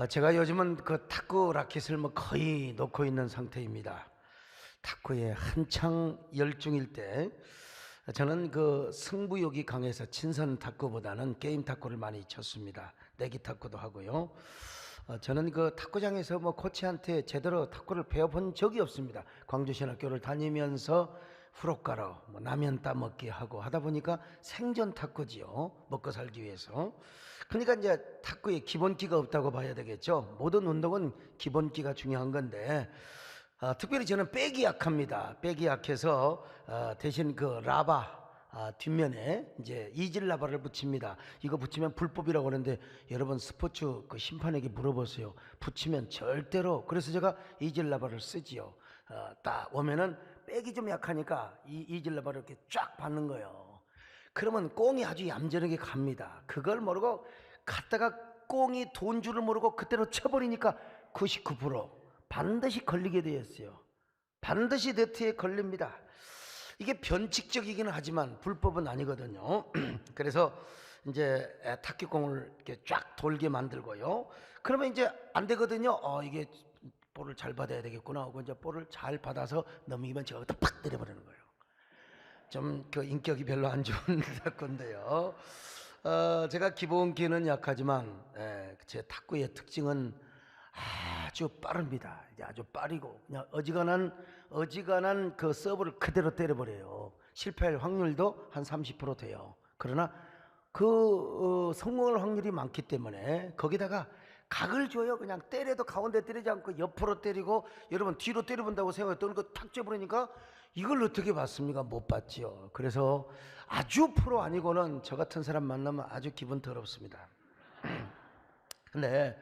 제가 요즘은 그 탁구 라켓을 뭐 거의 놓고 있는 상태입니다. 탁구에 한창 열중일 때 저는 그 승부욕이 강해서 친선 탁구보다는 게임 탁구를 많이 쳤습니다. 내기 탁구도 하고요. 저는 그 탁구장에서 뭐 코치한테 제대로 탁구를 배워본 적이 없습니다. 광주신학교를 다니면서 후록가로 뭐 라면 따먹기 하고 하다 보니까 생존 탁구지요. 먹고 살기 위해서. 그러니까 이제 탁구에 기본기가 없다고 봐야 되겠죠. 모든 운동은 기본기가 중요한 건데 특별히 저는 백이 약합니다. 백이 약해서 대신 그 라바 뒷면에 이제 이질 라바를 붙입니다. 이거 붙이면 불법이라고 하는데 여러분 스포츠 그 심판에게 물어보세요. 붙이면 절대로. 그래서 제가 이질 라바를 쓰지요. 딱 오면은 백이 좀 약하니까 이 이질 라바를 이렇게 쫙 받는 거예요. 그러면 꽁이 아주 얌전하게 갑니다. 그걸 모르고 갔다가 꽁이 돈 줄을 모르고 그대로 쳐버리니까 99% 반드시 걸리게 되었어요. 반드시 네트에 걸립니다. 이게 변칙적이기는 하지만 불법은 아니거든요. 그래서 이제 탁구공을 이렇게 쫙 돌게 만들고요. 그러면 이제 안 되거든요. 이게 볼을 잘 받아야 되겠구나 하고 이제 볼을 잘 받아서 넘기면 제가 그때 팍 때려버리는 거예요. 좀 그 인격이 별로 안 좋은 탁구인데요. 제가 기본기는 약하지만 제 탁구의 특징은 아주 빠릅니다. 이제 아주 빠르고 그냥 어지간한 그 서브를 그대로 때려버려요. 실패할 확률도 한 30% 돼요. 그러나 그 성공할 확률이 많기 때문에 거기다가 각을 줘요. 그냥 때려도 가운데 때리지 않고 옆으로 때리고 여러분 뒤로 때려본다고 생각했더니 그탁 쪄버리니까 이걸 어떻게 봤습니까? 못 봤지요. 그래서 아주 프로 아니고는 저 같은 사람 만나면 아주 기분 더럽습니다. 근데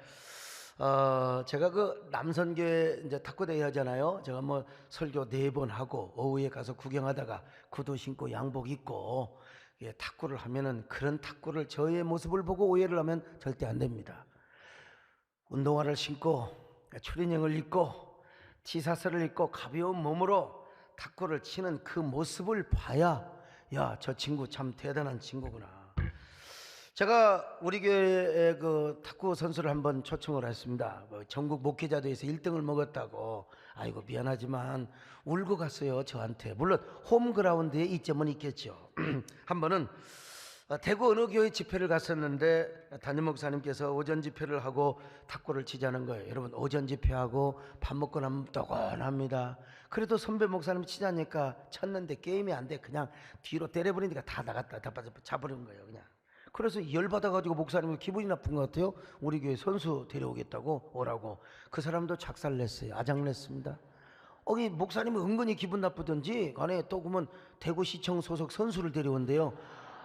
제가 그 남선교회 이제 탁구대회 하잖아요. 제가 뭐 설교 4번 하고 오후에 가서 구경하다가 구두 신고 양복 입고 탁구를 하면은 그런 탁구를 저의 모습을 보고 오해를 하면 절대 안 됩니다. 운동화를 신고 추리닝을 입고 티셔츠를 입고 가벼운 몸으로 탁구를 치는 그 모습을 봐야 야, 저 친구 참 대단한 친구구나. 제가 우리 교회에 그 탁구 선수를 한번 초청을 했습니다. 전국 목회자대회에서 1등을 먹었다고. 아이고 미안하지만 울고 갔어요. 저한테. 물론 홈그라운드에 이점은 있겠죠. 한 번은 대구 어느 교회 집회를 갔었는데 담임 목사님께서 오전 집회를 하고 탁구를 치자는 거예요. 여러분 오전 집회하고 밥 먹고 나면 떠건합니다. 그래도 선배 목사님 치자니까 쳤는데 게임이 안 돼. 그냥 뒤로 때려버리니까 다 나갔다. 다 잡아버린 거예요. 그냥. 그래서 열받아가지고 목사님이 기분이 나쁜 것 같아요. 우리 교회 선수 데려오겠다고 오라고. 그 사람도 작살냈어요. 아장냈습니다. 이 목사님이 은근히 기분 나쁘던지 간에 또 그러면 대구시청 소속 선수를 데려온대요.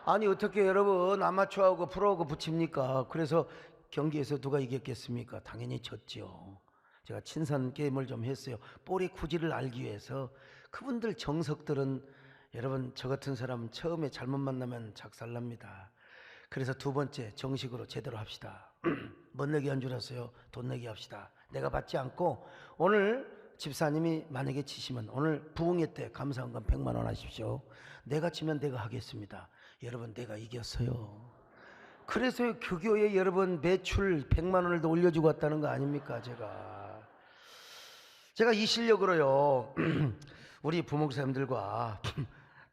아니 어떻게 여러분 아마추어하고 프로하고 붙입니까? 그래서 경기에서 누가 이겼겠습니까? 당연히 졌죠. 제가 친선 게임을 좀 했어요. 볼의 구질을 알기 위해서. 그분들 정석들은 여러분 저 같은 사람 처음에 잘못 만나면 작살납니다. 그래서 두 번째 정식으로 제대로 합시다. 뭔 내기 한 줄 아세요? 돈 내기 합시다. 내가 받지 않고 오늘 집사님이 만약에 치시면 오늘 부흥회 때 감사원금 100만 원 하십시오. 내가 치면 내가 하겠습니다. 여러분 내가 이겼어요. 그래서 그 교회 여러분 매출 100만 원을 더 올려주고 왔다는 거 아닙니까? 제가 이 실력으로요 우리 부목사님들과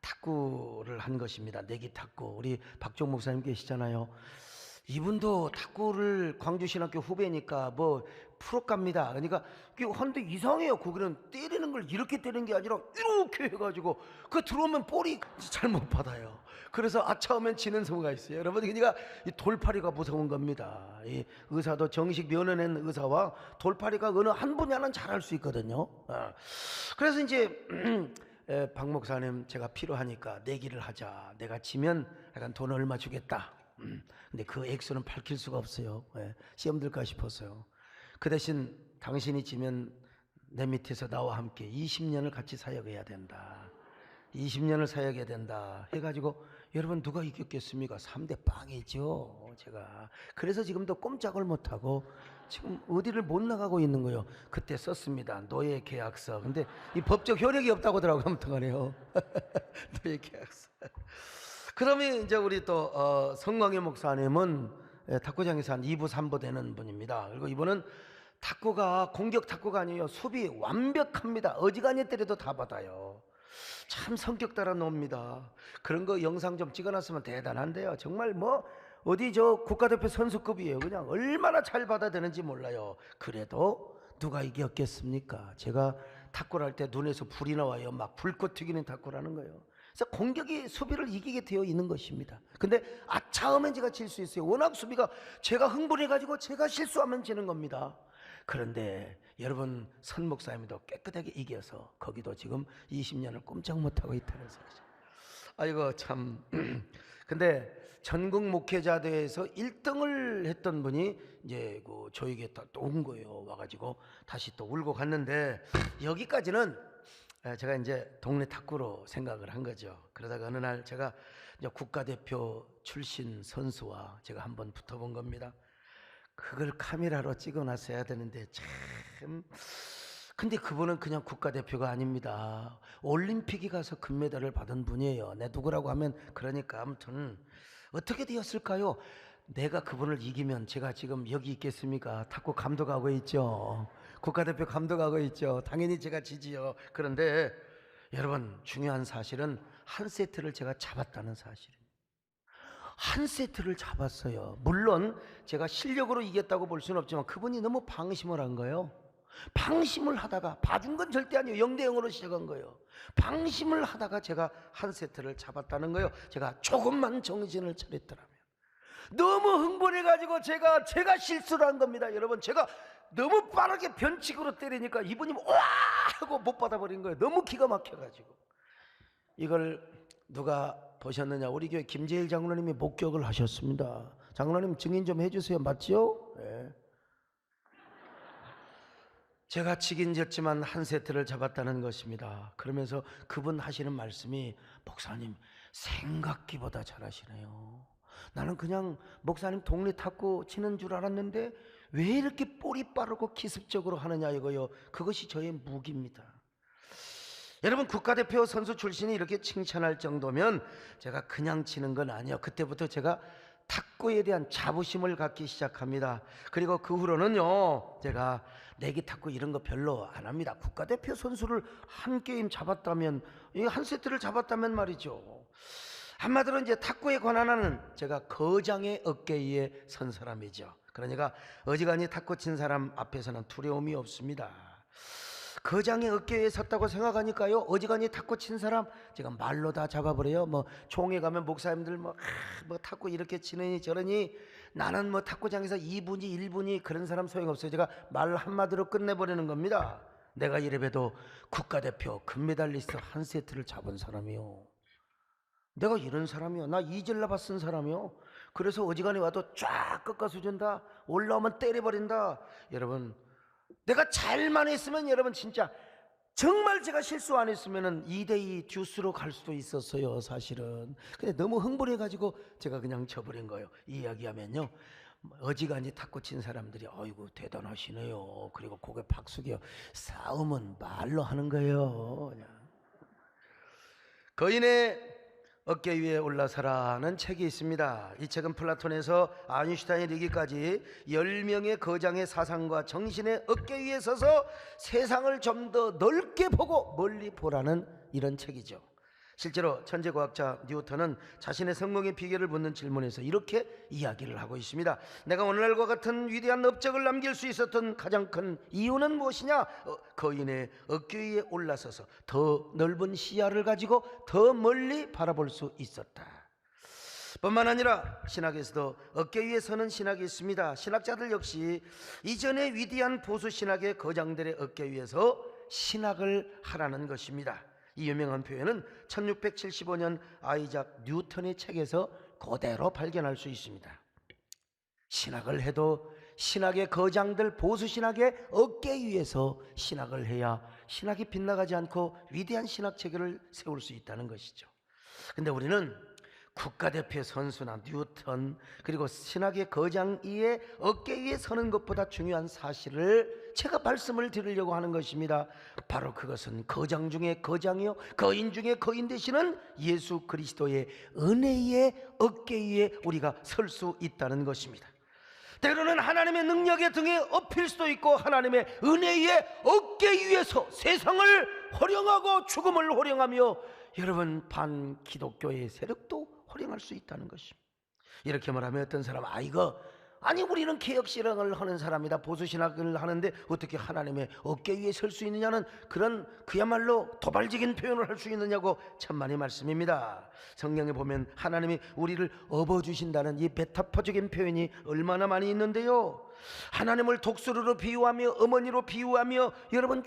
탁구를 한 것입니다. 내기 탁구. 우리 박종 목사님 계시잖아요. 이분도 탁구를 광주신학교 후배니까 뭐 프로갑니다. 그러니까 한데 이상해요. 거기는 때리는 걸 이렇게 때리는 게 아니라 이렇게 해가지고 그 들어오면 볼이 잘못 받아요. 그래서 아차하면 지는 수가 있어요. 여러분 그러니까 이 돌팔이가 무서운 겁니다. 이 의사도 정식 면허낸 의사와 돌팔이가 어느 한 분야는 잘할 수 있거든요. 그래서 이제 박 목사님 제가 필요하니까 내기를 하자. 내가 지면 약간 돈 얼마 주겠다. 근데 그 액수는 밝힐 수가 없어요. 시험 들까 싶었어요. 그 대신 당신이 지면 내 밑에서 나와 함께 20년을 같이 사역해야 된다. 20년을 사역해야 된다 해가지고 여러분 누가 이겼겠습니까? 3대 빵이죠. 제가 그래서 지금도 꼼짝을 못하고 지금 어디를 못 나가고 있는 거예요. 그때 썼습니다. 노예 계약서. 근데 이 법적 효력이 없다고 하더라고요. 아무튼간에요. 노예 계약서. 그러면 이제 우리 또 성광희 목사님은 탁구장에서 한 2부 3부 되는 분입니다. 그리고 이분은 탁구가 공격 탁구가 아니에요. 수비 완벽합니다. 어지간히 때려도 다 받아요. 참 성격 따라 놉니다. 그런 거 영상 좀 찍어놨으면 대단한데요. 정말 뭐 어디 저 국가대표 선수급이에요. 그냥 얼마나 잘 받아대는지 몰라요. 그래도 누가 이겼겠습니까? 제가 탁구를 할 때 눈에서 불이 나와요. 막 불꽃 튀기는 탁구라는 거예요. 그래서 공격이 수비를 이기게 되어 있는 것입니다. 근데 아차하면 제가 질 수 있어요. 워낙 수비가 제가 흥분해가지고 제가 실수하면 지는 겁니다. 그런데 여러분 선 목사님도 깨끗하게 이겨서 거기도 지금 20년을 꼼짝 못하고 있다는 사실. 아이고 참. 근데 전국 목회자 대회에서 1등을 했던 분이 이제 그 저에게 또 온 거예요. 와가지고 다시 또 울고 갔는데 여기까지는 제가 이제 동네 탁구로 생각을 한 거죠. 그러다가 어느 날 제가 이제 국가대표 출신 선수와 제가 한번 붙어본 겁니다. 그걸 카메라로 찍어놨어야 되는데 참. 근데 그분은 그냥 국가대표가 아닙니다. 올림픽에 가서 금메달을 받은 분이에요. 내 누구라고 하면 그러니까 아무튼 어떻게 되었을까요? 내가 그분을 이기면 제가 지금 여기 있겠습니까? 탁구 감독하고 있죠. 국가대표 감독하고 있죠. 당연히 제가 지지요. 그런데 여러분 중요한 사실은 한 세트를 제가 잡았다는 사실입니다. 한 세트를 잡았어요. 물론 제가 실력으로 이겼다고 볼 수는 없지만 그분이 너무 방심을 한 거예요. 방심을 하다가 봐준 건 절대 아니에요. 0대 0으로 시작한 거예요. 방심을 하다가 제가 한 세트를 잡았다는 거예요. 제가 조금만 정신을 차렸더라면. 너무 흥분해가지고 제가 실수를 한 겁니다. 여러분 제가 너무 빠르게 변칙으로 때리니까 이분이 와 하고 못 받아버린 거예요. 너무 기가 막혀가지고. 이걸 누가 보셨느냐? 우리 교회 김재일 장로님이 목격을 하셨습니다. 장로님 증인 좀 해주세요. 맞죠? 네. 제가 지긴 졌지만 한 세트를 잡았다는 것입니다. 그러면서 그분 하시는 말씀이 목사님 생각기보다 잘하시네요. 나는 그냥 목사님 동네 탁구 치는 줄 알았는데 왜 이렇게 볼이 빠르고 기습적으로 하느냐 이거요. 그것이 저의 무기입니다. 여러분 국가대표 선수 출신이 이렇게 칭찬할 정도면 제가 그냥 치는 건 아니에요. 그때부터 제가 탁구에 대한 자부심을 갖기 시작합니다. 그리고 그 후로는요 제가 내기 탁구 이런 거 별로 안 합니다. 국가대표 선수를 한 게임 잡았다면 한 세트를 잡았다면 말이죠. 한마디로 이제 탁구에 관한하는 제가 거장의 어깨 위에 선 사람이죠. 그러니까 어지간히 탁구 친 사람 앞에서는 두려움이 없습니다. 거장의 어깨 위에 섰다고 생각하니까요 어지간히 탁구 친 사람 제가 말로 다 잡아버려요. 뭐 총회 가면 목사님들 뭐 탁구 이렇게 치느니 저러니 나는 뭐 탁구장에서 2분이 1분이 그런 사람 소용없어요. 제가 말 한마디로 끝내버리는 겁니다. 내가 이래봬도 국가대표 금메달리스트 한 세트를 잡은 사람이요. 내가 이런 사람이요. 나 이젤라바 쓴 사람이요. 그래서 어지간히 와도 쫙 꺾어서 준다. 올라오면 때려버린다. 여러분 내가 잘만 했으면 여러분 진짜 정말 제가 실수 안 했으면 2대2 듀스로 갈 수도 있었어요 사실은. 근데 너무 흥분해가지고 제가 그냥 져버린 거예요. 이야기하면요 어지간히 탁구 친 사람들이 어이구 대단하시네요. 그리고 고개 팍 숙여. 싸움은 말로 하는 거예요. 그냥. 거인의 어깨 위에 올라서라는 책이 있습니다. 이 책은 플라톤에서 아인슈타인에 이르기까지 10명의 거장의 사상과 정신의 어깨 위에 서서 세상을 좀 더 넓게 보고 멀리 보라는 이런 책이죠. 실제로 천재과학자 뉴턴은 자신의 성공의 비결을 묻는 질문에서 이렇게 이야기를 하고 있습니다. 내가 오늘날과 같은 위대한 업적을 남길 수 있었던 가장 큰 이유는 무엇이냐? 거인의 어깨 위에 올라서서 더 넓은 시야를 가지고 더 멀리 바라볼 수 있었다. 뿐만 아니라 신학에서도 어깨 위에 서는 신학이 있습니다. 신학자들 역시 이전의 위대한 보수 신학의 거장들의 어깨 위에서 신학을 하라는 것입니다. 이 유명한 표현은 1675년 아이작 뉴턴의 책에서 그대로 발견할 수 있습니다. 신학을 해도 신학의 거장들 보수 신학의 어깨 위에서 신학을 해야 신학이 빗나가지 않고 위대한 신학 체계를 세울 수 있다는 것이죠. 근데 우리는 국가대표 선수나 뉴턴 그리고 신학의 거장 위에 어깨 위에 서는 것보다 중요한 사실을 제가 말씀을 드리려고 하는 것입니다. 바로 그것은 거장 중에 거장이요 거인 중에 거인 되시는 예수 그리스도의 은혜의 어깨 위에 우리가 설 수 있다는 것입니다. 때로는 하나님의 능력의 등에 엎일 수도 있고 하나님의 은혜의 어깨 위에서 세상을 호령하고 죽음을 호령하며 여러분 반기독교의 세력도 호령할 수 있다는 것입니다. 이렇게 말하면 어떤 사람은 아니 우리는 개혁신앙을 하는 사람이다, 보수신학을 하는데 어떻게 하나님의 어깨 위에 설 수 있느냐는 그런 그야말로 도발적인 표현을 할 수 있느냐고 천만의 말씀입니다. 성경에 보면 하나님이 우리를 업어주신다는 이 메타포적인 표현이 얼마나 많이 있는데요, 하나님을 독수리로 비유하며 어머니로 비유하며 여러분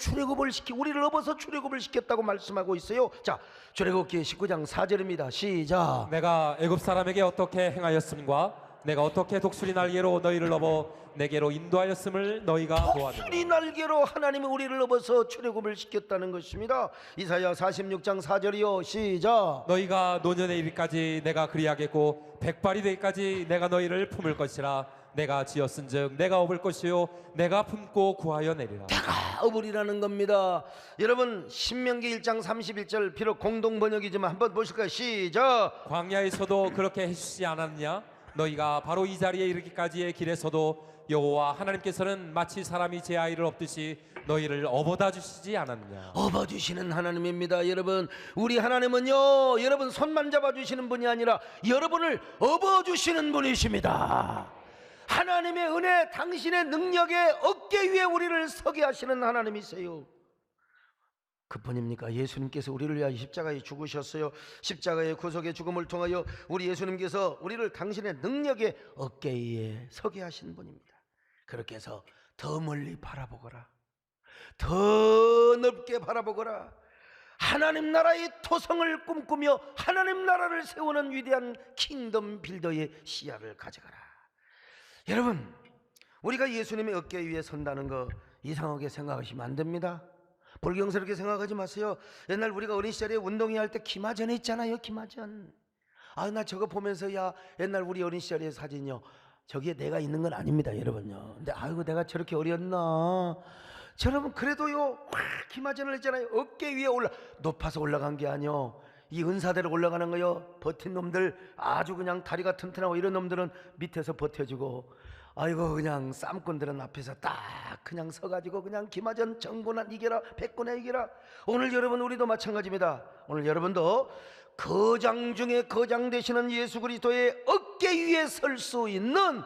우리를 업어서 출애굽을 시켰다고 말씀하고 있어요. 자, 출애굽기 19장 4절입니다. 시작. 내가 애굽 사람에게 어떻게 행하였음과 내가 어떻게 독수리 날개로 너희를 업어 내게로 인도하였음을 너희가 보았느니라. 독수리 날개로 하나님이 우리를 업어서 출애굽을 시켰다는 것입니다. 이사야 46장 4절이요. 시작. 너희가 노년에 이르기까지 내가 그리하겠고 백발이 되기까지 내가 너희를 품을 것이라. 내가 지었은즉 내가 업을 것이요 내가 품고 구하여 내리라. 내가 업으리라는 겁니다. 여러분 신명기 1장 31절 비록 공동 번역이지만 한번 보실까요? 시작. 광야에서도 그렇게 해주시지 않았느냐? 너희가 바로 이 자리에 이르기까지의 길에서도 여호와 하나님께서는 마치 사람이 제 아이를 업듯이 너희를 업어다 주시지 않았느냐? 업어주시는 하나님입니다. 여러분 우리 하나님은요, 여러분 손만 잡아주시는 분이 아니라 여러분을 업어주시는 분이십니다. 하나님의 은혜, 당신의 능력의 어깨 위에 우리를 서게 하시는 하나님이세요. 그뿐입니까? 예수님께서 우리를 위하여 십자가에 죽으셨어요. 십자가의 구속의 죽음을 통하여 우리 예수님께서 우리를 당신의 능력의 어깨 위에 서게 하신 분입니다. 그렇게 해서 더 멀리 바라보거라, 더 넓게 바라보거라, 하나님 나라의 토성을 꿈꾸며 하나님 나라를 세우는 위대한 킹덤 빌더의 시야를 가져가라. 여러분 우리가 예수님의 어깨 위에 선다는 거 이상하게 생각하시면 안 됩니다. 불경스럽게 생각하지 마세요. 옛날 우리가 어린 시절에 운동회 할 때 기마전 했잖아요. 기마전. 나 저거 보면서 옛날 우리 어린 시절의 사진이요, 저기에 내가 있는 건 아닙니다 여러분요. 근데 내가 저렇게 어렸나. 여러분 그래도요 기마전을 했잖아요. 어깨 위에 높아서 올라간 게 아니요, 이 은사대로 올라가는 거요. 버틴 놈들, 아주 그냥 다리가 튼튼하고 이런 놈들은 밑에서 버텨주고, 그냥 쌈꾼들은 앞에서 딱 그냥 서가지고 그냥 기마전 정군아 이겨라, 백군아 이겨라. 오늘 여러분 우리도 마찬가지입니다. 오늘 여러분도 거장 중에 거장 되시는 예수 그리스도의 어깨 위에 설 수 있는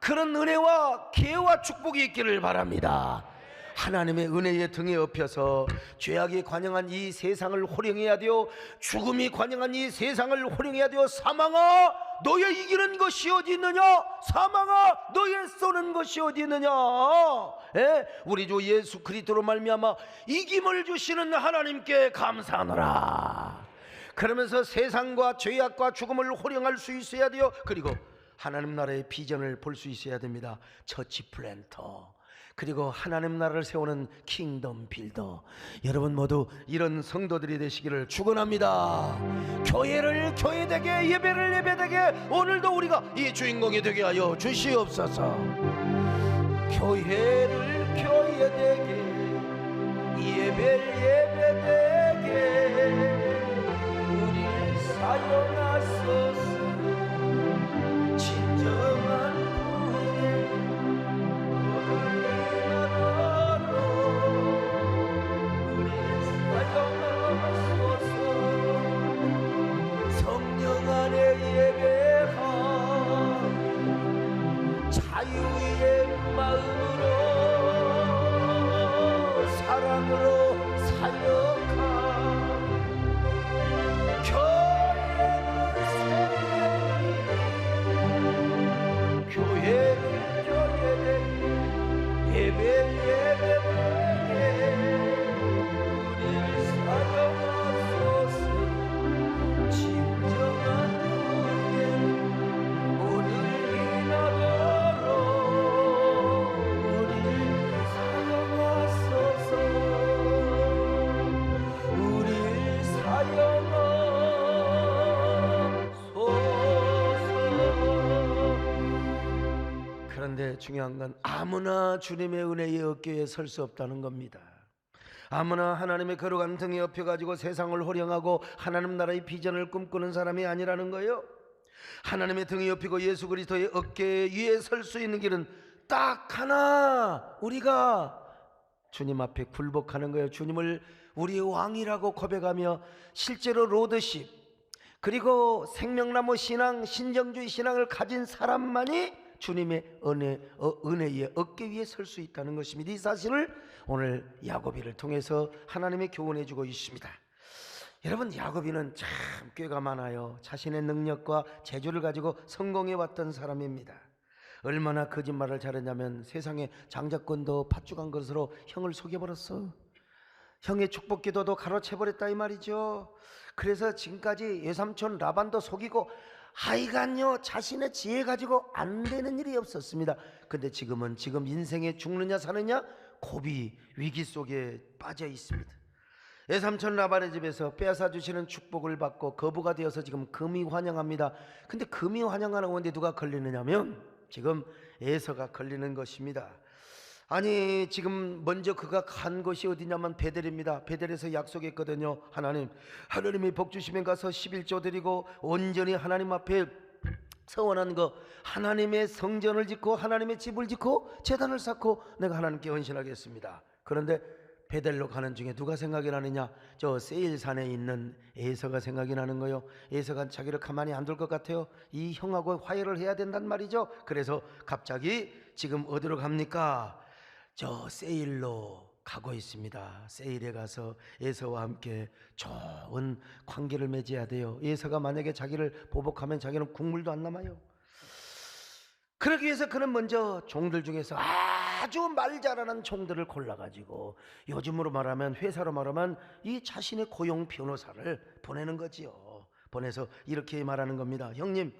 그런 은혜와 기회와 축복이 있기를 바랍니다. 하나님의 은혜의 등에 업혀서 죄악이 관영한 이 세상을 호령해야 되어, 죽음이 관영한 이 세상을 호령해야 되어, 사망아 너의 이기는 것이 어디 있느냐, 사망아 너의 쏘는 것이 어디 있느냐. 우리 주 예수 그리스도로 말미암아 이김을 주시는 하나님께 감사하노라. 그러면서 세상과 죄악과 죽음을 호령할 수 있어야 돼요. 그리고 하나님 나라의 비전을 볼 수 있어야 됩니다. 처치 플랜터, 그리고 하나님 나라를 세우는 킹덤 빌더. 여러분 모두 이런 성도들이 되시기를 축원합니다. 교회를 교회되게, 예배를 예배되게 오늘도 우리가 이 주인공이 되게 하여 주시옵소서. 교회를 교회되게, 예배를 예배되게 우리를 사용하소서. 진정한 자유의 마음으로 사랑으로 사역한 교회를 교회되게, 예배를 예배되게 우리를 사용하소서. 진정한 구원의 오늘 이나더러 우리를 사용하소서. 우리를 사용하소서. 그런데 중요한 건 아무나 주님의 은혜의 어깨에 설 수 없다는 겁니다. 아무나 하나님의 거룩한 등에 업혀가지고 세상을 호령하고 하나님 나라의 비전을 꿈꾸는 사람이 아니라는 거예요. 하나님의 등이 옆이고 예수 그리스도의 어깨 위에 설 수 있는 길은 딱 하나, 우리가 주님 앞에 굴복하는 거예요. 주님을 우리의 왕이라고 고백하며 실제로 로드십, 그리고 생명나무 신앙, 신정주의 신앙을 가진 사람만이 주님의 은혜의 어깨 위에 설 수 있다는 것입니다. 이 사실을 오늘 야고비를 통해서 하나님이 교훈해 주고 있습니다. 여러분, 야고비는 참 꾀가 많아요. 자신의 능력과 재주를 가지고 성공해 왔던 사람입니다. 얼마나 거짓말을 잘했냐면 세상에 장자권도 팥죽한 것으로 형을 속여버렸어. 형의 축복 기도도 가로채버렸다 이 말이죠. 그래서 지금까지 외삼촌 라반도 속이고 하여간요 자신의 지혜 가지고 안 되는 일이 없었습니다. 근데 지금 인생에 죽느냐 사느냐 고비 위기 속에 빠져 있습니다. 외삼촌 라반의 집에서 빼앗아 주시는 축복을 받고 거부가 되어서 지금 금이 환영합니다. 근데 금이 환영하는 건데 누가 걸리느냐면 지금 에서가 걸리는 것입니다. 아니, 지금 먼저 그가 간 곳이 어디냐면 베델입니다. 베델에서 약속했거든요. 하나님이 복 주시면 가서 11조 드리고 온전히 하나님 앞에 서원한 거, 하나님의 성전을 짓고 하나님의 집을 짓고 제단을 쌓고 내가 하나님께 헌신하겠습니다. 그런데 베델로 가는 중에 누가 생각이 나느냐? 저 세일산에 있는 에서가 생각이 나는 거요. 에서가 자기를 가만히 안 둘 것 같아요. 이 형하고 화해를 해야 된단 말이죠. 그래서 갑자기 지금 어디로 갑니까? 저 세일로 가고 있습니다. 세일에 가서 에서와 함께 좋은 관계를 맺어야 돼요. 에서가 만약에 자기를 보복하면 자기는 국물도 안 남아요. 그러기 위해서 그는 먼저 종들 중에서 아주 말 잘하는 종들을 골라가지고, 요즘으로 말하면 회사로 말하면 이 자신의 고용 변호사를 보내는 거지요. 보내서 이렇게 말하는 겁니다. 형님,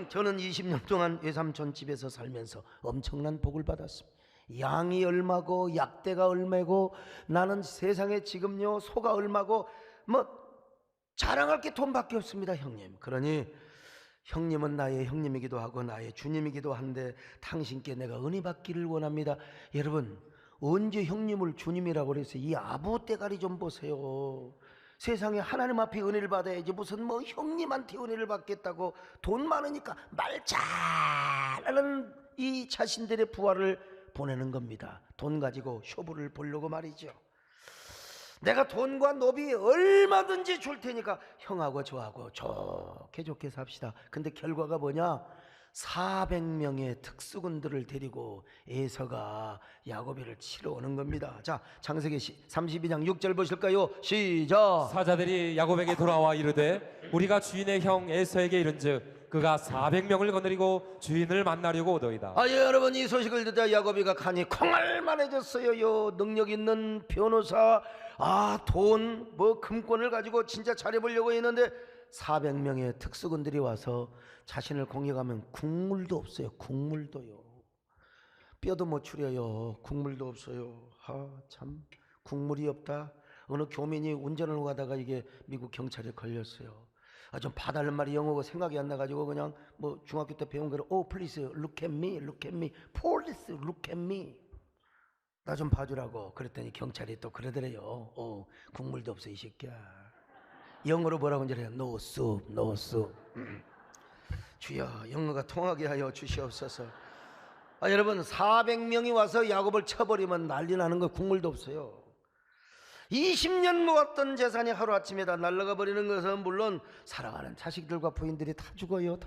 저는 20년 동안 외삼촌 집에서 살면서 엄청난 복을 받았습니다. 양이 얼마고 약대가 얼마고 나는 세상에 지금요 소가 얼마고 뭐 자랑할 게 돈밖에 없습니다. 형님, 그러니 형님은 나의 형님이기도 하고 나의 주님이기도 한데 당신께 내가 은혜 받기를 원합니다. 여러분, 언제 형님을 주님이라고 그래서 이 아부 대가리 좀 보세요. 세상에 하나님 앞에 은혜를 받아야지 무슨 뭐 형님한테 은혜를 받겠다고 돈 많으니까 말 잘하는 이 자신들의 부하를 보내는 겁니다. 돈 가지고 쇼부를 보려고 말이죠. 내가 돈과 노비 얼마든지 줄 테니까 형하고 저하고 좋게 삽시다. 근데 결과가 뭐냐? 400명의 특수군들을 데리고 에서가 야고비를 치러 오는 겁니다. 자, 창세기 32장 6절 보실까요? 시작. 사자들이 야곱에게 돌아와 이르되 우리가 주인의 형 에서에게 이른즉 그가 400명을 거느리고 주인을 만나려고 오더이다. 여러분, 이 소식을 듣자 야고비가 간이 콩알만해졌어요. 능력 있는 변호사, 돈, 금권을 가지고 진짜 잘해보려고 했는데 400명의 특수군들이 와서 자신을 공격하면 국물도 없어요. 국물도요. 뼈도 못 추려요. 국물도 없어요. 참 국물이 없다. 어느 교민이 운전을 가다가 이게 미국 경찰에 걸렸어요. 좀 봐달란 말이 영어가 생각이 안 나가지고 그냥 뭐 중학교 때 배운 거를 please look at me, police look at me, 나 좀 봐주라고 그랬더니 경찰이 또 그러더래요. 국물도 없어 이 새끼야. 영어로 뭐라고 이제 해요? No soup, no soup. 주여, 영어가 통하게 하여 주시옵소서. 여러분, 400명이 와서 야곱을 쳐버리면 난리 나는 거. 국물도 없어요. 20년 모았던 재산이 하루아침에 다 날아가 버리는 것은 물론 사랑하는 자식들과 부인들이 다 죽어요.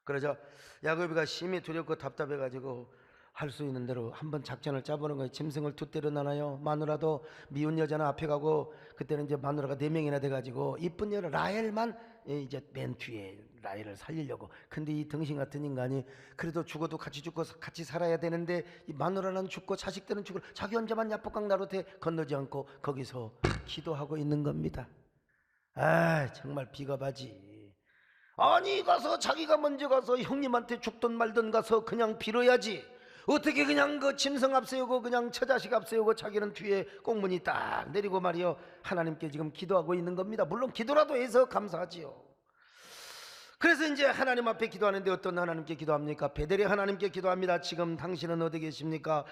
그러자 야곱이가 심히 두렵고 답답해가지고 할 수 있는 대로 한번 작전을 짜보는 거예요. 짐승을 두 대로 나눠요. 마누라도 미운 여자는 앞에 가고, 그때는 이제 마누라가 4명이나 돼가지고 이쁜 여자 라헬만 이제 맨 뒤에 라헬을 살리려고. 근데 이 등신 같은 인간이 그래도 죽어도 같이 죽고 같이 살아야 되는데 이 마누라는 죽고 자식들은 죽고 자기 혼자만 야복강 나루테 건너지 않고 거기서 기도하고 있는 겁니다. 정말 비겁하지. 아니, 가서 자기가 먼저 가서 형님한테 죽든 말든 가서 그냥 빌어야지. 어떻게 그냥 그 짐승 앞세우고 그냥 처자식 앞세우고 자기는 뒤에 꽁무니 딱 내리고 말이요. 하나님께 지금 기도하고 있는 겁니다. 물론 기도라도 해서 감사하지요. 그래서 이제 하나님 앞에 기도하는데 어떤 하나님께 기도합니까? 베델의 하나님께 기도합니다. 지금 당신은 어디 계십니까?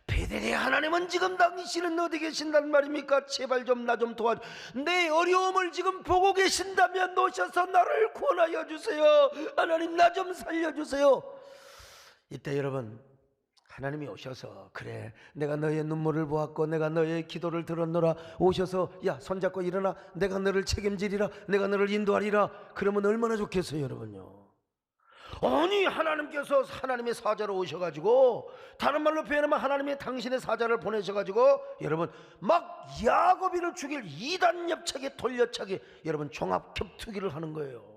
베델의 하나님은 지금 당신은 어디 계신단 말입니까? 제발 좀 나 좀 도와줘. 내 어려움을 지금 보고 계신다면 오셔서 나를 구원하여 주세요. 하나님 나 좀 살려주세요. 이때 여러분, 하나님이 오셔서 그래 내가 너의 눈물을 보았고 내가 너의 기도를 들었노라. 오셔서 야 손잡고 일어나, 내가 너를 책임지리라, 내가 너를 인도하리라. 그러면 얼마나 좋겠어요 여러분요. 아니 하나님께서 하나님의 사자로 오셔가지고, 다른 말로 표현하면 하나님이 당신의 사자를 보내셔가지고 여러분 막 야곱이를 죽일 이단 엽차게 돌려차게 여러분 종합 격투기를 하는 거예요.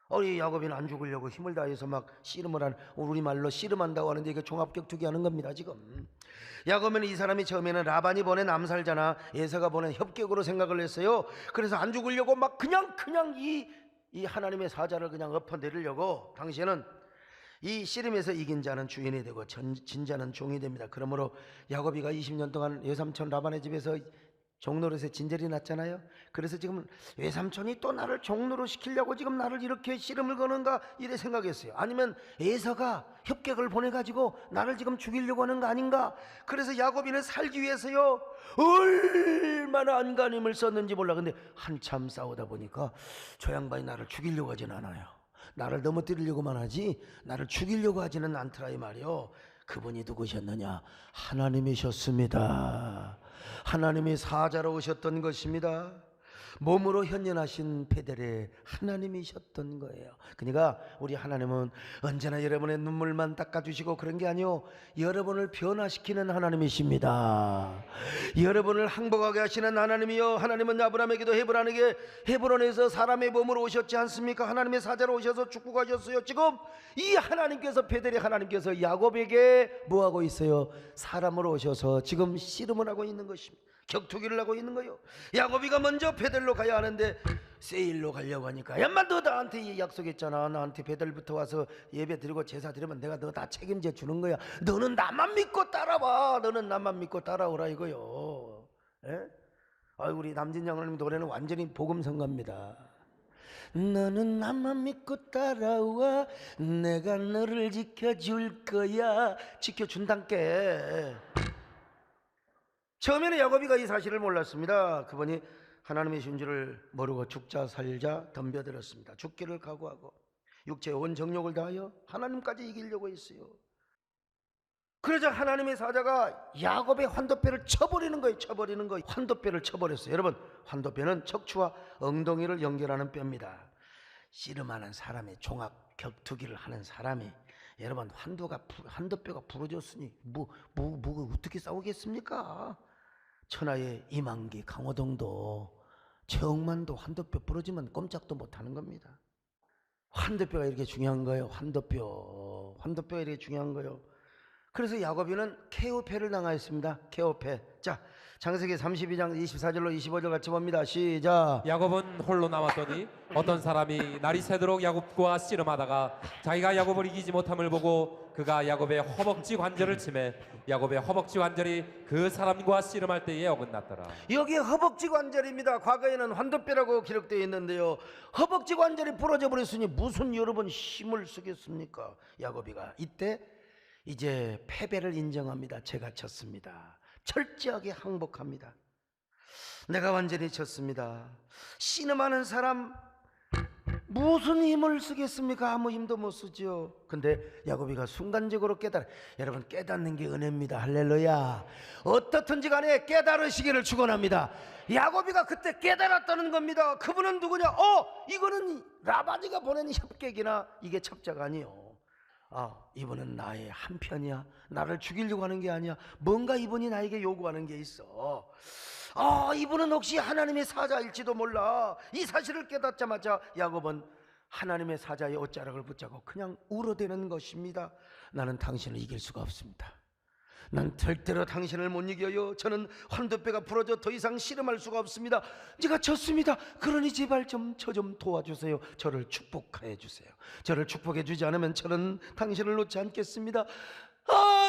우리 야곱이는 안 죽으려고 힘을 다해서 막 씨름을 하는, 우리말로 씨름한다고 하는데 이게 종합격투기 하는 겁니다 지금. 야곱은 이 사람이 처음에는 라반이 보낸 암살자나 에서가 보낸 협격으로 생각을 했어요. 그래서 안 죽으려고 막 그냥 이 하나님의 사자를 그냥 엎어내리려고, 당시에는 이 씨름에서 이긴 자는 주인이 되고 진 자는 종이 됩니다. 그러므로 야곱이가 20년 동안 외삼촌 라반의 집에서 종노릇에 진절이 났잖아요. 그래서 지금 외삼촌이 또 나를 종노릇 시키려고 지금 나를 이렇게 씨름을 거는가 이래 생각했어요. 아니면 에서가 협객을 보내가지고 나를 지금 죽이려고 하는 거 아닌가. 그래서 야곱이는 살기 위해서요 얼마나 안간힘을 썼는지 몰라. 근데 한참 싸우다 보니까 저 양반이 나를 죽이려고 하진 않아요. 나를 넘어뜨리려고만 하지 나를 죽이려고 하지는 않더라 이 말이요. 그분이 누구셨느냐? 하나님이셨습니다. 하나님이 사자로 오셨던 것입니다. 몸으로 현현하신 베델의 하나님이셨던 거예요. 그러니까 우리 하나님은 언제나 여러분의 눈물만 닦아주시고 그런 게 아니요, 여러분을 변화시키는 하나님이십니다. 여러분을 행복하게 하시는 하나님이요. 하나님은 아브라함에게도 헤브론에서 사람의 몸으로 오셨지 않습니까? 하나님의 사자로 오셔서 축복하셨어요. 지금 이 하나님께서, 베델의 하나님께서 야곱에게 뭐하고 있어요? 사람으로 오셔서 지금 씨름을 하고 있는 것입니다. 격투기를 하고 있는 거예요. 야곱이가 먼저 베델로 가야 하는데 세일로 가려고 하니까, 야마 너 나한테 약속했잖아. 나한테 베델부터 와서 예배 드리고 제사 드리면 내가 너 다 책임져 주는 거야. 너는 나만 믿고 따라와. 너는 나만 믿고 따라오라 이거요. 예? 우리 남진 장로님 노래는 완전히 복음성가입니다. 너는 나만 믿고 따라와. 내가 너를 지켜줄 거야. 지켜준단께. 처음에는 야곱이가 이 사실을 몰랐습니다. 그분이 하나님의 줄을 모르고 죽자 살자 덤벼들었습니다. 죽기를 각오하고 육체의 온 정욕을 다하여 하나님까지 이기려고 했어요. 그러자 하나님의 사자가 야곱의 환도뼈를 쳐버리는 거예요. 환도뼈를 쳐버렸어요. 여러분, 환도뼈는 척추와 엉덩이를 연결하는 뼈입니다. 씨름하는 사람이, 종합 격투기를 하는 사람이, 여러분 환도뼈가 부러졌으니 어떻게 싸우겠습니까? 천하의 이만기, 강호동도, 최억만도 환도뼈 부러지면 꼼짝도 못하는 겁니다. 환도뼈가 이렇게 중요한 거예요. 환도뼈가 이렇게 중요한 거예요. 그래서 야곱이는 케오패를 당하였습니다. 케오패. 자, 창세기 32장 24절로 25절 같이 봅니다. 시작. 야곱은 홀로 남았더니 어떤 사람이 날이 새도록 야곱과 씨름하다가 자기가 야곱을 이기지 못함을 보고 그가 야곱의 허벅지 관절을 치매 야곱의 허벅지 관절이 그 사람과 씨름할 때에 어긋났더라. 여기 허벅지 관절입니다. 과거에는 환도뼈라고 기록되어 있는데요, 허벅지 관절이 부러져 버렸으니 무슨 여러분 힘을 쓰겠습니까? 야곱이가 이때 이제 패배를 인정합니다. 제가 졌습니다. 철저하게 항복합니다. 내가 완전히 졌습니다. 씨름하는 사람 무슨 힘을 쓰겠습니까? 아무 힘도 못 쓰죠. 근데 야곱이가 순간적으로 깨달아. 여러분, 깨닫는 게 은혜입니다. 할렐루야. 어떻든지 간에 깨달으시기를 축원합니다. 야곱이가 그때 깨달았다는 겁니다. 그분은 누구냐? 이거는 라반이가 보낸 협객이나 이게 첩자가 아니요. 이분은 나의 한편이야. 나를 죽이려고 하는 게 아니야. 뭔가 이분이 나에게 요구하는 게 있어. 이분은 혹시 하나님의 사자일지도 몰라. 이 사실을 깨닫자마자 야곱은 하나님의 사자의 옷자락을 붙잡고 그냥 울어대는 것입니다. 나는 당신을 이길 수가 없습니다. 난 절대로 당신을 못 이겨요. 저는 환도뼈가 부러져 더 이상 씨름할 수가 없습니다. 제가 졌습니다. 그러니 제발 저 좀 도와주세요. 저를 축복해 주세요. 저를 축복해 주지 않으면 저는 당신을 놓지 않겠습니다.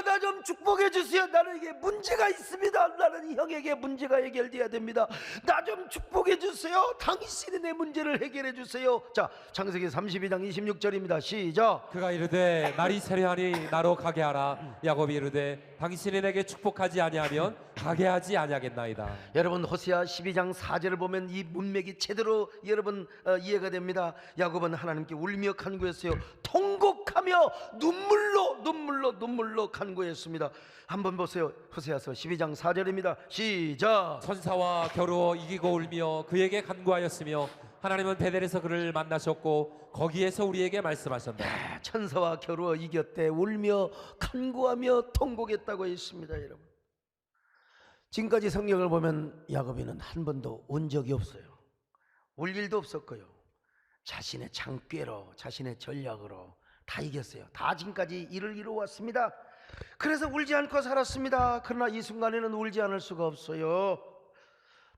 나 좀 축복해 주세요. 나는 이게 문제가 있습니다. 나는 형에게 문제가 해결돼야 됩니다. 나 좀 축복해 주세요. 당신이 내 문제를 해결해 주세요. 자, 창세기 32장 26절입니다. 시작. 그가 이르되 날이 세려하니 나로 가게 하라. 야곱이 이르되 당신이 내게 축복하지 아니하면 가게 하지 아니하겠나이다. 여러분, 호세아 12장 4절을 보면 이 문맥이 제대로 여러분 이해가 됩니다. 야곱은 하나님께 울며 간구했어요. 통곡하며 눈물로 간구했습니다. 한번 보세요. 호세아서 12장 4절입니다. 시작. 천사와 겨루어 이기고 울며 그에게 간구하였으며 하나님은 베델에서 그를 만나셨고 거기에서 우리에게 말씀하셨다. 천사와 겨루어 이겼대. 울며 간구하며 통곡했다고 했습니다. 여러분, 지금까지 성경을 보면 야곱이는 한 번도 운 적이 없어요. 울 일도 없었고요. 자신의 장꾀로, 자신의 전략으로 다 이겼어요. 다 지금까지 일을 이루어왔습니다. 그래서 울지 않고 살았습니다. 그러나 이 순간에는 울지 않을 수가 없어요.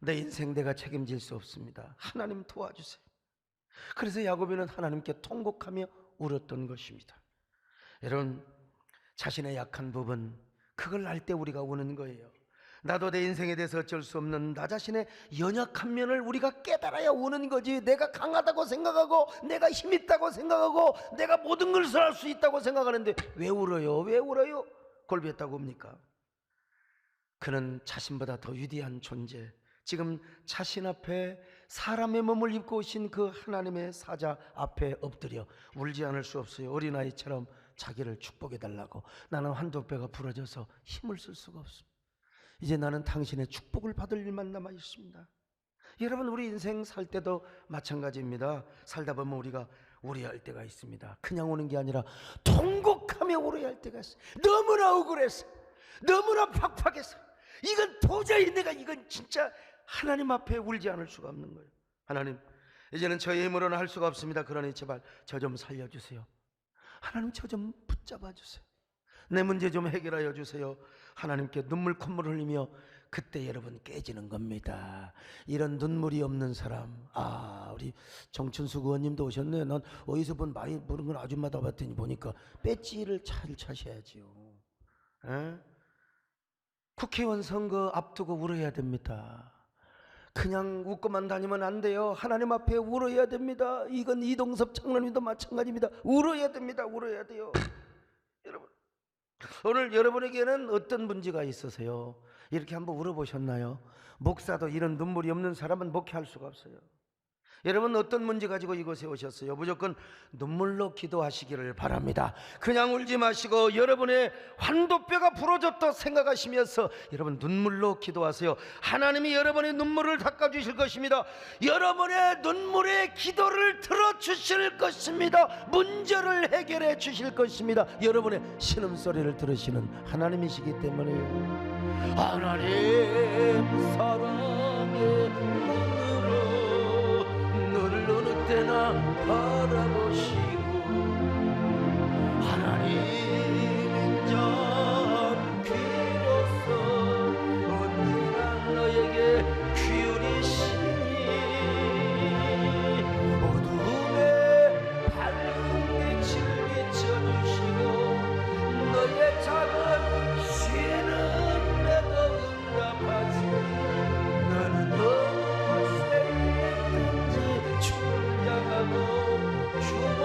내 인생 내가 책임질 수 없습니다. 하나님 도와주세요. 그래서 야곱이는 하나님께 통곡하며 울었던 것입니다. 여러분, 자신의 약한 부분, 그걸 알 때 우리가 우는 거예요. 나도 내 인생에 대해서 어쩔 수 없는 나 자신의 연약한 면을 우리가 깨달아야 우는 거지. 내가 강하다고 생각하고 내가 힘 있다고 생각하고 내가 모든 것을 할 수 있다고 생각하는데 왜 울어요? 왜 울어요? 골비했다고 옵니까? 그는 자신보다 더 위대한 존재, 지금 자신 앞에 사람의 몸을 입고 오신 그 하나님의 사자 앞에 엎드려 울지 않을 수 없어요. 어린아이처럼 자기를 축복해달라고. 나는 한두 배가 부러져서 힘을 쓸 수가 없습니다. 이제 나는 당신의 축복을 받을 일만 남아 있습니다. 여러분, 우리 인생 살 때도 마찬가지입니다. 살다 보면 우리가 우려할 때가 있습니다. 그냥 오는 게 아니라 통곡하며 우려할 때가 있어요. 너무나 억울해서, 너무나 팍팍해서, 이건 도저히 내가 이건 진짜 하나님 앞에 울지 않을 수가 없는 거예요. 하나님, 이제는 저의 힘으로는 할 수가 없습니다. 그러니 제발 저 좀 살려주세요. 하나님, 저 좀 붙잡아 주세요. 내 문제 좀 해결하여 주세요. 하나님께 눈물 콧물 흘리며 그때 여러분 깨지는 겁니다. 이런 눈물이 없는 사람, 우리 정춘수 의원님도 오셨네요. 난 어디서 많이 보는 건 아줌마다 봤더니 보니까 배지를 잘 차셔야지요. 에? 국회의원 선거 앞두고 울어야 됩니다. 그냥 웃고만 다니면 안 돼요. 하나님 앞에 울어야 됩니다. 이건 이동섭 장로님도 마찬가지입니다. 울어야 됩니다. 울어야 돼요. 여러분, 오늘 여러분에게는 어떤 문제가 있으세요? 이렇게 한번 울어보셨나요? 목사도 이런 눈물이 없는 사람은 목회할 수가 없어요. 여러분, 어떤 문제 가지고 이곳에 오셨어요? 무조건 눈물로 기도하시기를 바랍니다. 그냥 울지 마시고 여러분의 환도뼈가 부러졌다 생각하시면서 여러분 눈물로 기도하세요. 하나님이 여러분의 눈물을 닦아주실 것입니다. 여러분의 눈물의 기도를 들어주실 것입니다. 문제를 해결해 주실 것입니다. 여러분의 신음소리를 들으시는 하나님이시기 때문에요. 하나님 사랑의 눈으로 너를 어느 때나 바라보시고 하나님 인자 귀로서 언제나 너에게 기울이시니 어둠에 밝은 빛을 비춰주시고 너의 작은 쉬는 매도 응답하시. 나는 어디에 있든지 주를 향하고 주만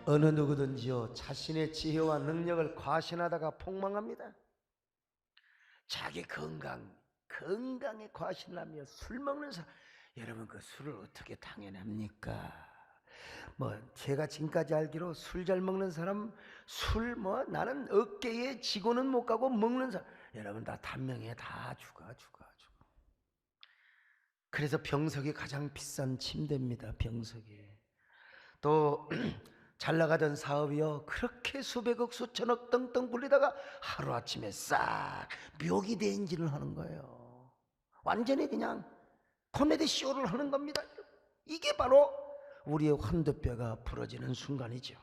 어느 누구든지요 자신의 지혜와 능력을 과신하다가 폭망합니다. 자기 건강에 과신하며 술 먹는 사람, 여러분 그 술을 어떻게 당연합니까? 제가 지금까지 알기로 술 잘 먹는 사람, 나는 어깨에 지고는 못 가고 먹는 사람, 여러분 다 단명에 다 죽어. 그래서 병석이 가장 비싼 침대입니다. 병석이. 또 잘 나가던 사업이요 그렇게 수백억 수천억 떵떵 굴리다가 하루아침에 싹 묘기 대행진을 하는 거예요. 완전히 그냥 코미디 쇼를 하는 겁니다. 이게 바로 우리의 환도뼈가 부러지는 순간이죠.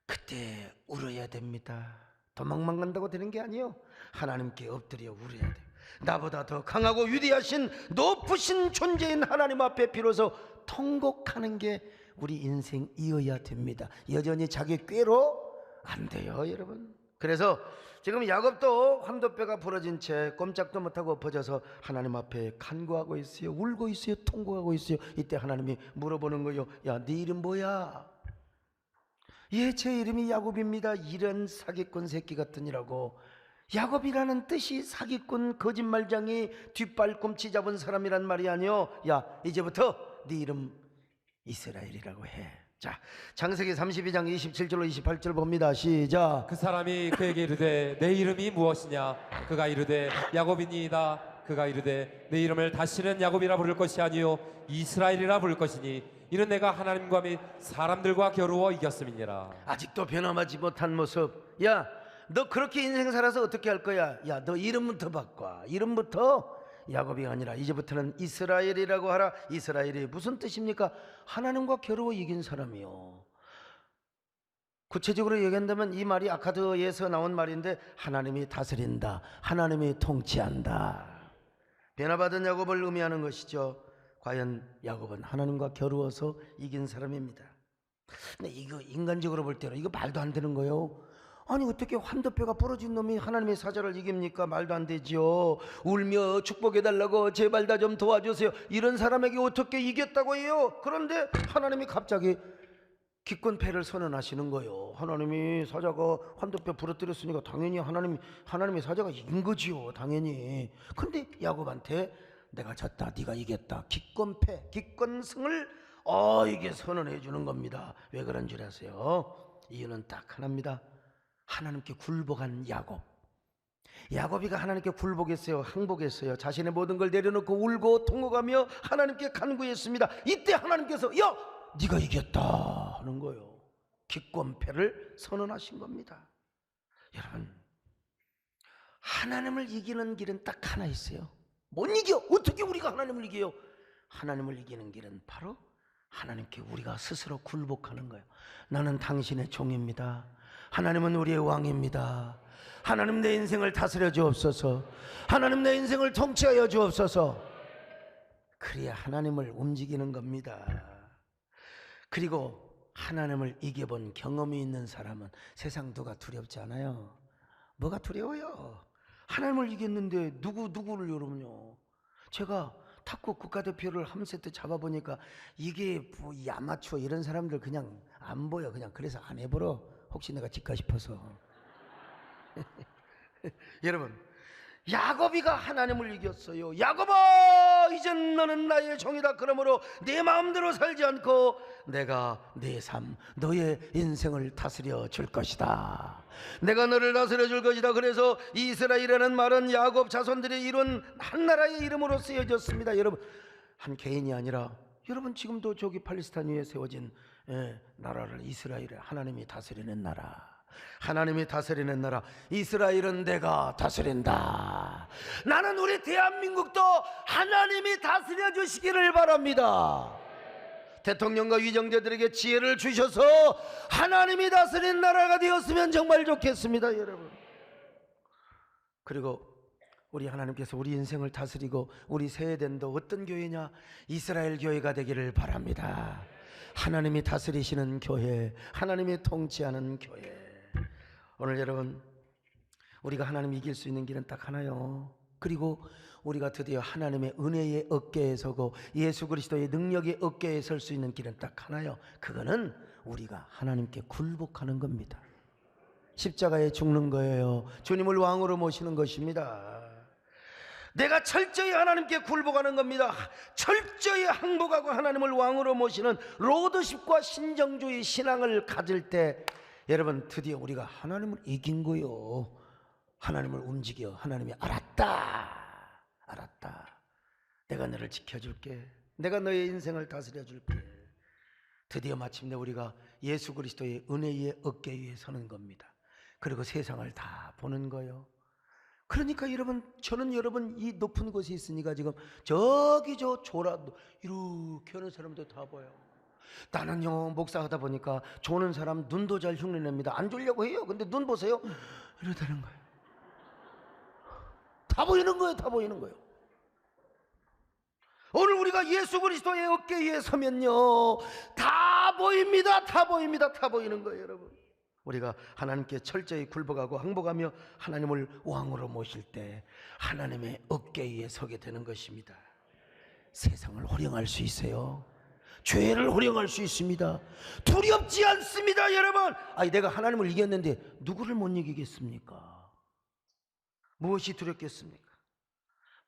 그때 울어야 됩니다. 도망만 간다고 되는 게 아니에요. 하나님께 엎드려 울어야 돼요. 나보다 더 강하고 위대하신 높으신 존재인 하나님 앞에 비로소 통곡하는 게 우리 인생이어야 됩니다. 여전히 자기 꾀로 안 돼요, 여러분. 그래서 지금 야곱도 환도뼈가 부러진 채 꼼짝도 못하고 엎어져서 하나님 앞에 간구하고 있어요. 울고 있어요. 통곡하고 있어요. 이때 하나님이 물어보는 거예요. 야, 네 이름 뭐야? 예, 제 이름이 야곱입니다. 이런 사기꾼 새끼 같으니라고. 야곱이라는 뜻이 사기꾼, 거짓말쟁이, 뒷발꿈치 잡은 사람이란 말이 아니요. 야, 이제부터 네 이름 이스라엘이라고 해. 자, 창세기 32장 27절로 28절 봅니다. 시작. 그 사람이 그에게 이르되 내 이름이 무엇이냐? 그가 이르되 야곱이니이다. 그가 이르되 내 이름을 다시는 야곱이라 부를 것이 아니요 이스라엘이라 부를 것이니 이는 내가 하나님과 및 사람들과 겨루어 이겼음이니라. 아직도 변함하지 못한 모습. 야, 너 그렇게 인생 살아서 어떻게 할 거야? 야, 너 이름부터 바꿔. 이름부터 야곱이 아니라 이제부터는 이스라엘이라고 하라. 이스라엘이 무슨 뜻입니까? 하나님과 겨루어 이긴 사람이요. 구체적으로 얘기한다면 이 말이 아카드에서 나온 말인데 하나님이 다스린다, 하나님이 통치한다. 변화받은 야곱을 의미하는 것이죠. 과연 야곱은 하나님과 겨루어서 이긴 사람입니다. 근데 이거 인간적으로 볼 때는 이거 말도 안 되는 거예요. 아니 어떻게 환도뼈가 부러진 놈이 하나님의 사자를 이깁니까? 말도 안 되죠. 울며 축복해달라고 제발 다 좀 도와주세요. 이런 사람에게 어떻게 이겼다고 해요? 그런데 하나님이 갑자기 기권패를 선언하시는 거예요. 하나님이 사자가 환도뼈 부러뜨렸으니까 당연히 하나님의 사자가 이긴 거지요. 당연히. 근데 야곱한테 내가 졌다, 네가 이겼다, 기권패, 기권승을 이게 선언해 주는 겁니다. 왜 그런 줄 아세요? 이유는 딱 하나입니다. 하나님께 굴복한 야곱. 야곱이가 하나님께 굴복했어요. 항복했어요. 자신의 모든 걸 내려놓고 울고 통곡하며 하나님께 간구했습니다. 이때 하나님께서 야, 네가 이겼다 하는 거예요. 기권패를 선언하신 겁니다. 여러분, 하나님을 이기는 길은 딱 하나 있어요. 못 이겨. 어떻게 우리가 하나님을 이겨요? 하나님을 이기는 길은 바로 하나님께 우리가 스스로 굴복하는 거예요. 나는 당신의 종입니다. 하나님은 우리의 왕입니다. 하나님 내 인생을 다스려 주옵소서. 하나님 내 인생을 통치하여 주옵소서. 그래야 하나님을 움직이는 겁니다. 그리고 하나님을 이겨본 경험이 있는 사람은 세상 누가 두렵지 않아요. 뭐가 두려워요? 하나님을 이겼는데 누구를 여러분요. 제가 탁구 국가대표를 한 세트 잡아보니까 이게 뭐 이 아마추어 이런 사람들 그냥 안 보여. 그냥 그래서 안 해보러. 혹시 내가 질까 싶어서. 여러분, 야곱이가 하나님을 이겼어요. 야곱아, 이젠 너는 나의 종이다. 그러므로 내 마음대로 살지 않고 내가 내 삶, 너의 인생을 다스려 줄 것이다. 내가 너를 다스려 줄 것이다. 그래서 이스라엘이라는 말은 야곱 자손들이 이룬 한 나라의 이름으로 쓰여졌습니다. 여러분, 한 개인이 아니라 여러분 지금도 저기 팔레스타인 위에 세워진 나라를 이스라엘을 하나님이 다스리는 나라. 하나님이 다스리는 나라. 이스라엘은 내가 다스린다. 나는 우리 대한민국도 하나님이 다스려 주시기를 바랍니다. 대통령과 위정자들에게 지혜를 주셔서 하나님이 다스린 나라가 되었으면 정말 좋겠습니다, 여러분. 그리고 우리 하나님께서 우리 인생을 다스리고 우리 세대도 어떤 교회냐? 이스라엘 교회가 되기를 바랍니다. 하나님이 다스리시는 교회, 하나님이 통치하는 교회. 오늘 여러분, 우리가 하나님 이길 수 있는 길은 딱 하나요. 그리고 우리가 드디어 하나님의 은혜의 어깨에 서고 예수 그리스도의 능력의 어깨에 설 수 있는 길은 딱 하나요. 그거는 우리가 하나님께 굴복하는 겁니다. 십자가에 죽는 거예요. 주님을 왕으로 모시는 것입니다. 내가 철저히 하나님께 굴복하는 겁니다. 철저히 항복하고 하나님을 왕으로 모시는 로드십과 신정주의 신앙을 가질 때 여러분 드디어 우리가 하나님을 이긴 거요. 하나님을 움직여. 하나님이 알았다. 내가 너를 지켜줄게. 내가 너의 인생을 다스려 줄게. 드디어 마침내 우리가 예수 그리스도의 은혜의 어깨 위에 서는 겁니다. 그리고 세상을 다 보는 거요. 그러니까 여러분, 저는 여러분 이 높은 곳에 있으니까 지금 저기 저 조라도 이렇게 하는 사람도 다 보여. 나는요 목사하다 보니까 조는 사람 눈도 잘 흉내냅니다. 안 졸려고 해요. 근데 눈 보세요. 이러다는 거예요. 다 보이는 거예요. 다 보이는 거예요. 오늘 우리가 예수 그리스도의 어깨 위에 서면요 다 보입니다. 다 보입니다. 다 보이는 거예요. 여러분, 우리가 하나님께 철저히 굴복하고 항복하며 하나님을 왕으로 모실 때 하나님의 어깨 위에 서게 되는 것입니다. 세상을 호령할 수 있어요. 죄를 호령할 수 있습니다. 두렵지 않습니다. 여러분, 내가 하나님을 이겼는데 누구를 못 이기겠습니까? 무엇이 두렵겠습니까?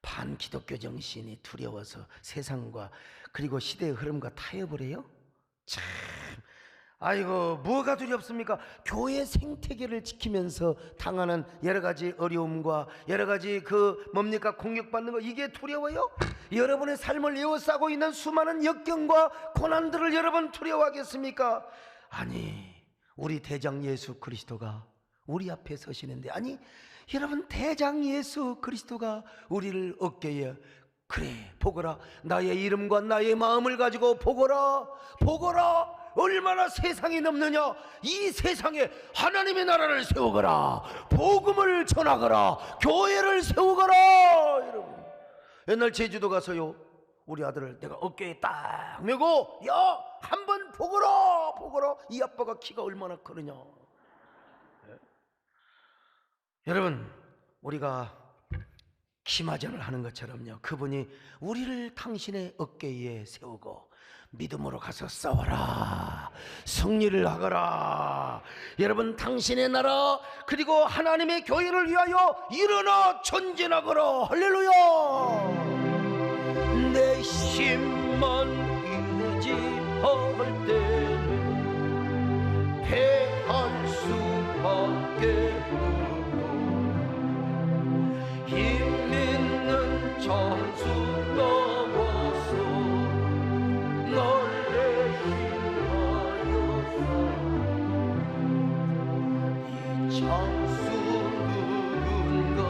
반기독교 정신이 두려워서 세상과 그리고 시대의 흐름과 타협을 해요? 참, 아이고 뭐가 두렵습니까? 교회 생태계를 지키면서 당하는 여러 가지 어려움과 여러 가지 공격받는 거, 이게 두려워요? 여러분의 삶을 에워싸고 있는 수많은 역경과 고난들을 여러분 두려워하겠습니까? 아니, 우리 대장 예수 그리스도가 우리 앞에 서시는데, 아니 여러분, 대장 예수 그리스도가 우리를 어깨에, 그래 보거라, 나의 이름과 나의 마음을 가지고 보거라 얼마나 세상이 넘느냐. 이 세상에 하나님의 나라를 세우거라, 복음을 전하거라, 교회를 세우거라. 여러분, 옛날 제주도 가서요 우리 아들을 내가 어깨에 딱 메고, 야 한번 보거라. 이 아빠가 키가 얼마나 크느냐. 여러분, 우리가 기마전을 하는 것처럼요, 그분이 우리를 당신의 어깨 위에 세우고 믿음으로 가서 싸워라, 승리를 하거라. 여러분, 당신의 나라 그리고 하나님의 교회를 위하여 일어나 전진하거라. 할렐루야. 내 힘만 의지할 때는 패할 수밖에 힘 있는 장수 넘어서 널 대신하여서 이 장수 누군가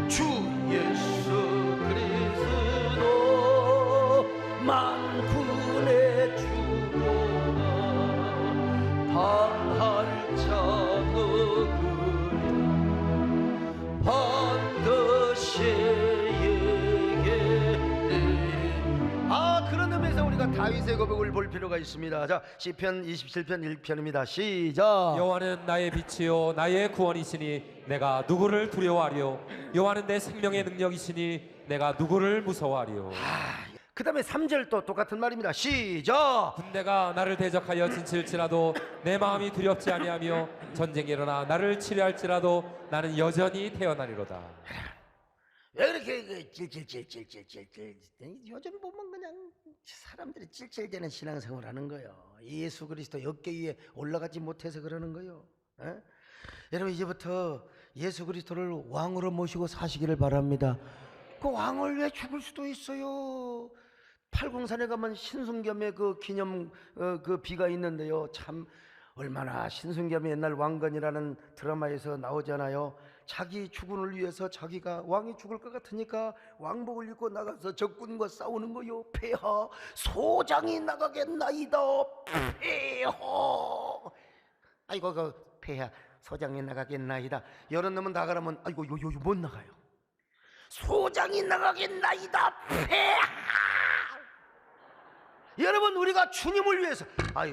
주 예수 그리스도 만군의 주보다 당할 자가 반드시 얘기해. 그런 의미에서 우리가 다윗의 고백을 볼 필요가 있습니다. 자, 시편 27편 1편입니다. 시작. 여호와는 나의 빛이요 나의 구원이시니 내가 누구를 두려워하리요. 여호와는 내 생명의 능력이시니 내가 누구를 무서워하리요. 그 다음에 3절 또 똑같은 말입니다. 시작. 군대가 나를 대적하여 진칠지라도 내 마음이 두렵지 아니하며 전쟁이 일어나 나를 치려할지라도 나는 여전히 태어나리로다. 왜 이렇게 찔찔찔찔찔찔 요즘 보면 그냥 사람들이 찔찔대는 신앙생활 하는 거예요. 예수 그리스도 어깨 위에 올라가지 못해서 그러는 거예요. 여러분, 이제부터 예수 그리스도를 왕으로 모시고 사시기를 바랍니다. 그 왕을 왜 죽을 수도 있어요. 팔공산에 가면 신순겸의 그 기념 그 비가 있는데요, 참 얼마나 신순겸이 옛날 왕건이라는 드라마에서 나오잖아요. 자기 죽음을 위해서 자기가 왕이 죽을 것 같으니까 왕복을 입고 나가서 적군과 싸우는 거요. 폐하 소장이 나가겠나이다. 폐하. 아이고 그 폐하 소장이 나가겠나이다. 여러 놈은 나가라면 아이고 요 못 나가요. 소장이 나가겠나이다. 폐하. 여러분, 우리가 주님을 위해서,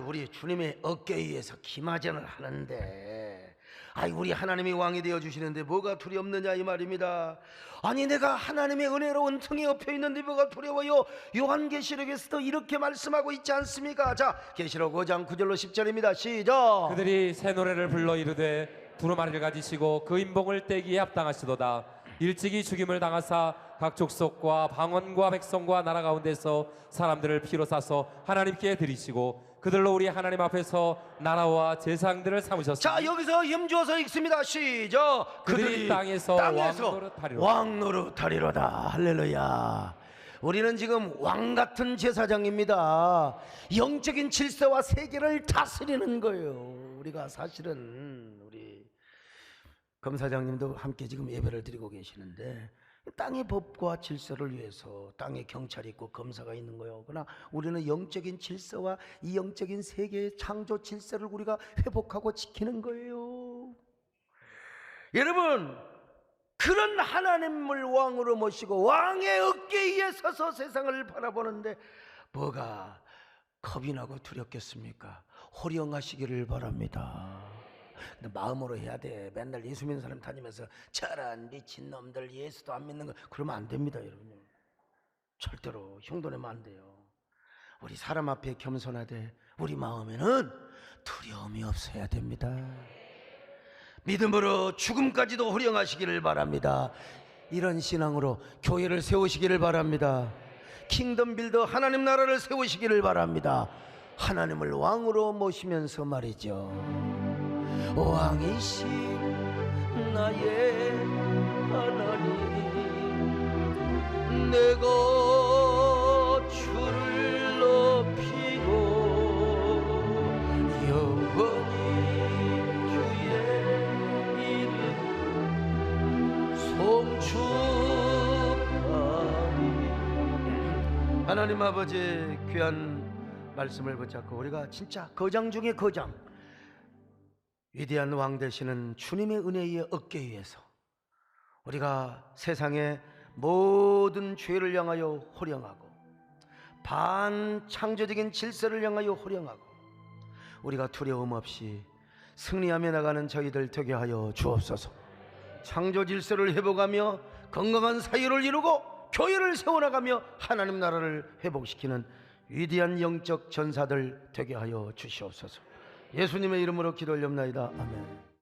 우리 주님의 어깨 위에서 기마전을 하는데, 아이, 우리 하나님이 왕이 되어 주시는데 뭐가 두렵느냐 이 말입니다. 아니, 내가 하나님의 은혜로운 등에 엎여 있는데 뭐가 두려워요? 요한계시록에서도 이렇게 말씀하고 있지 않습니까? 자, 계시록 5장 9절로 10절입니다. 시작. 그들이 새 노래를 불러 이르되 두루마리를 가지시고 그 인봉을 떼기에 합당하시도다. 일찍이 죽임을 당하사 각 족속과 방언과 백성과 나라 가운데서 사람들을 피로 사서 하나님께 드리시고 그들로 우리 하나님 앞에서 나라와 제사장들을 삼으셨습니다. 자, 여기서 힘주어서 읽습니다. 시작. 그들이 땅에서 왕 노릇하리로다. 할렐루야. 우리는 지금 왕 같은 제사장입니다. 영적인 질서와 세계를 다스리는 거예요. 우리가 사실은 우리 검사장님도 함께 지금 예배를 드리고 계시는데 땅의 법과 질서를 위해서 땅에 경찰이 있고 검사가 있는 거예요. 그러나 우리는 영적인 질서와 이 영적인 세계의 창조 질서를 우리가 회복하고 지키는 거예요. 여러분, 그런 하나님을 왕으로 모시고 왕의 어깨 위에 서서 세상을 바라보는데 뭐가 겁이 나고 두렵겠습니까? 호령하시기를 바랍니다. 근데 마음으로 해야 돼. 맨날 예수 믿는 사람 다니면서 저런 미친놈들 예수도 안 믿는 거 그러면 안 됩니다, 여러분. 절대로 흉도내면 안 돼요. 우리 사람 앞에 겸손하되 우리 마음에는 두려움이 없어야 됩니다. 믿음으로 죽음까지도 호령하시기를 바랍니다. 이런 신앙으로 교회를 세우시기를 바랍니다. 킹덤 빌더 하나님 나라를 세우시기를 바랍니다. 하나님을 왕으로 모시면서 말이죠. 왕이신 나의 하나님, 내가 주를 높이고 영원히 주의 이름 송축하리. 하나님 아버지 귀한 말씀을 붙잡고 우리가 진짜 거장 중에 거장, 위대한 왕 되시는 주님의 은혜의 어깨 위에서 우리가 세상의 모든 죄를 향하여 호령하고 반창조적인 질서를 향하여 호령하고 우리가 두려움 없이 승리하며 나가는 저희들 되게 하여 주옵소서. 창조 질서를 회복하며 건강한 사회를 이루고 교회를 세워나가며 하나님 나라를 회복시키는 위대한 영적 전사들 되게 하여 주시옵소서. 예수님의 이름으로 기도 올렵나이다. 아멘.